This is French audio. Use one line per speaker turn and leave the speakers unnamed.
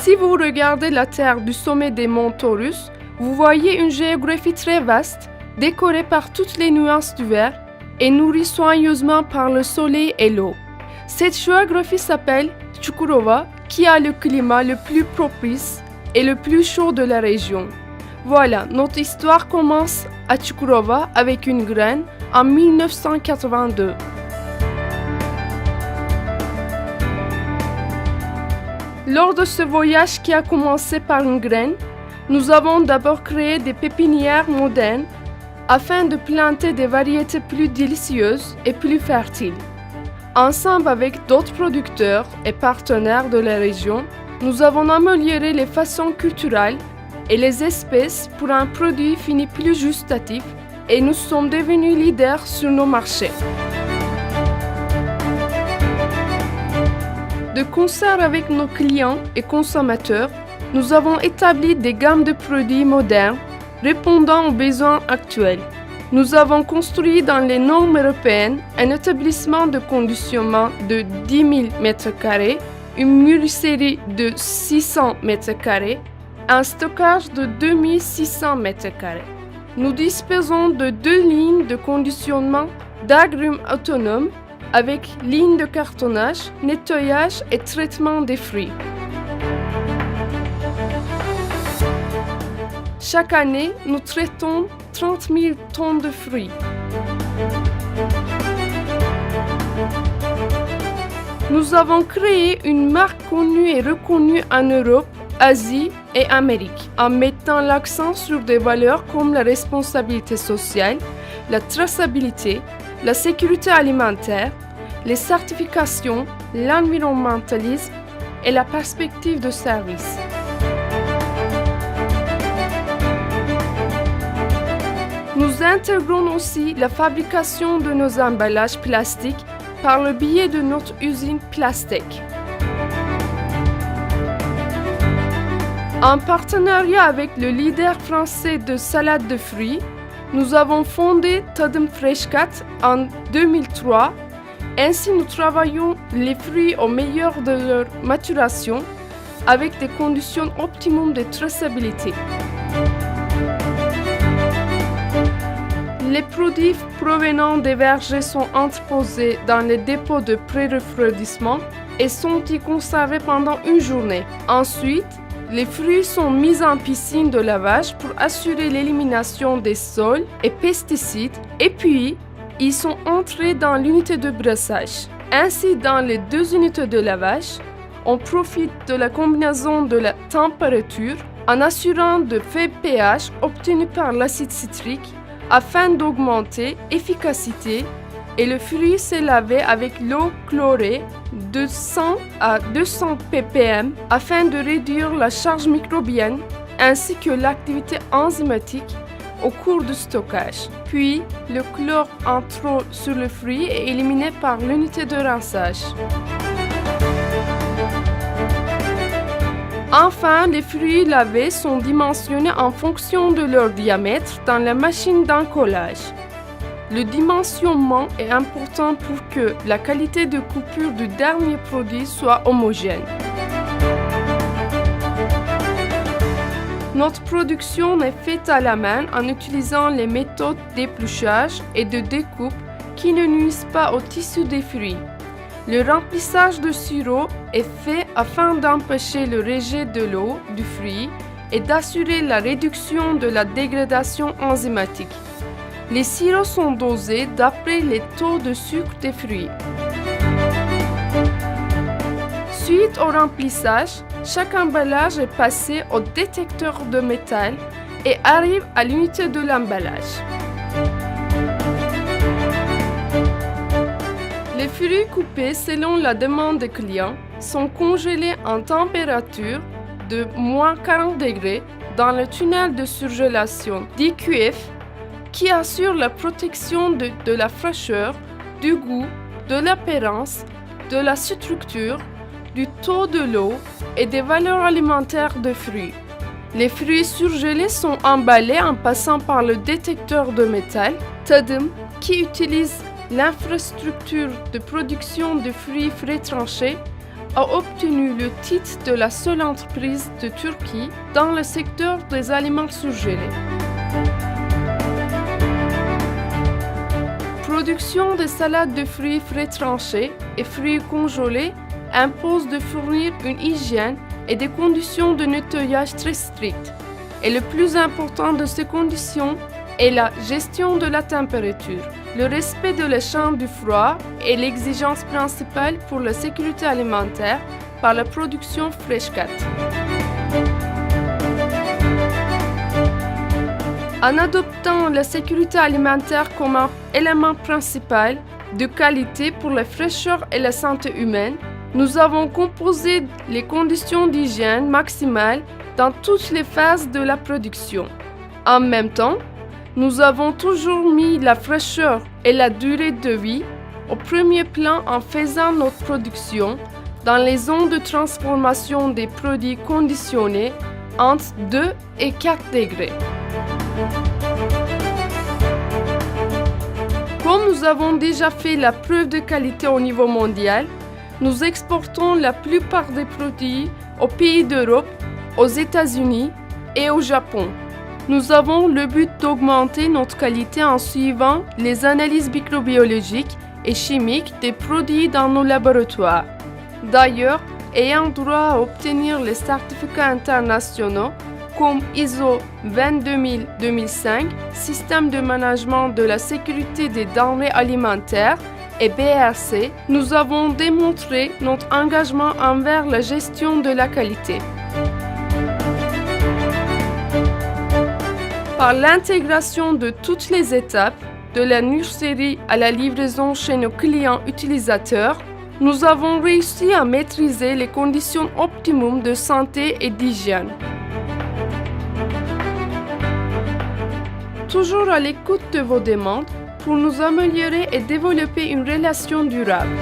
Si vous regardez la Terre du sommet des monts Taurus, vous voyez une géographie très vaste, décorée par toutes les nuances du vert et nourrie soigneusement par le soleil et l'eau. Cette géographie s'appelle Çukurova, qui a le climat le plus propice et le plus chaud de la région. Voilà, notre histoire commence à Çukurova avec une graine en 1982. Lors de ce voyage qui a commencé par une graine, nous avons d'abord créé des pépinières modernes afin de planter des variétés plus délicieuses et plus fertiles. Ensemble avec d'autres producteurs et partenaires de la région, nous avons amélioré les façons culturelles et les espèces pour un produit fini plus gustatif et nous sommes devenus leaders sur nos marchés. De concert avec nos clients et consommateurs, nous avons établi des gammes de produits modernes répondant aux besoins actuels. Nous avons construit dans les normes européennes un établissement de conditionnement de 10 000 m², une mûrisserie de 600 m², un stockage de 2600 m². Nous disposons de 2 lignes de conditionnement d'agrumes autonomes avec ligne de cartonnage, nettoyage et traitement des fruits. Chaque année, nous traitons 30 000 tonnes de fruits. Nous avons créé une marque connue et reconnue en Europe, Asie et Amérique, en mettant l'accent sur des valeurs comme la responsabilité sociale, la traçabilité, la sécurité alimentaire, les certifications, l'environnementalisme et la perspective de service. Nous intégrons aussi la fabrication de nos emballages plastiques par le biais de notre usine Plastek. En partenariat avec le leader français de salade de fruits, nous avons fondé Tadım Freşkat en 2003. Ainsi, nous travaillons les fruits au meilleur de leur maturation avec des conditions optimum de traçabilité. Les produits provenant des vergers sont entreposés dans les dépôts de pré-refroidissement et sont y conservés pendant une journée. Ensuite, les fruits sont mis en piscine de lavage pour assurer l'élimination des sols et pesticides et puis ils sont entrés dans l'unité de brassage. Ainsi, dans les 2 unités de lavage, on profite de la combinaison de la température en assurant de faibles pH obtenus par l'acide citrique afin d'augmenter l'efficacité et le fruit s'est lavé avec l'eau chlorée de 100 à 200 ppm afin de réduire la charge microbienne ainsi que l'activité enzymatique au cours du stockage. Puis, le chlore en trop sur le fruit est éliminé par l'unité de rinçage. Enfin, les fruits lavés sont dimensionnés en fonction de leur diamètre dans la machine d'encollage. Le dimensionnement est important pour que la qualité de coupure du dernier produit soit homogène. Notre production est faite à la main en utilisant les méthodes d'épluchage et de découpe qui ne nuisent pas au tissu des fruits. Le remplissage de sirop est fait afin d'empêcher le rejet de l'eau du fruit et d'assurer la réduction de la dégradation enzymatique. Les sirops sont dosés d'après les taux de sucre des fruits. Suite au remplissage, chaque emballage est passé au détecteur de métal et arrive à l'unité de l'emballage. Les fruits coupés selon la demande des clients sont congelés en température de moins 40 degrés dans le tunnel de surgélation d'IQF qui assure la protection de la fraîcheur, du goût, de l'apparence, de la structure, du taux de l'eau et des valeurs alimentaires des fruits. Les fruits surgelés sont emballés en passant par le détecteur de métal Tadım qui utilise l'infrastructure de production de fruits frais tranchés a obtenu le titre de la seule entreprise de Turquie dans le secteur des aliments surgelés. Production de salades de fruits frais tranchés et fruits congelés impose de fournir une hygiène et des conditions de nettoyage très strictes. Et le plus important de ces conditions est la gestion de la température. Le respect de l'échange du froid est l'exigence principale pour la sécurité alimentaire par la production Freshcat. En adoptant la sécurité alimentaire comme un élément principal de qualité pour la fraîcheur et la santé humaine, nous avons composé les conditions d'hygiène maximales dans toutes les phases de la production. En même temps, nous avons toujours mis la fraîcheur et la durée de vie au premier plan en faisant notre production dans les zones de transformation des produits conditionnés entre 2 et 4 degrés. Comme nous avons déjà fait la preuve de qualité au niveau mondial, nous exportons la plupart des produits aux pays d'Europe, aux États-Unis et au Japon. Nous avons le but d'augmenter notre qualité en suivant les analyses microbiologiques et chimiques des produits dans nos laboratoires. D'ailleurs, ayant droit à obtenir les certificats internationaux comme ISO 22005, Système de management de la sécurité des denrées alimentaires, et BRC, nous avons démontré notre engagement envers la gestion de la qualité. Par l'intégration de toutes les étapes, de la nurserie à la livraison chez nos clients utilisateurs, nous avons réussi à maîtriser les conditions optimum de santé et d'hygiène. Toujours à l'écoute de vos demandes pour nous améliorer et développer une relation durable.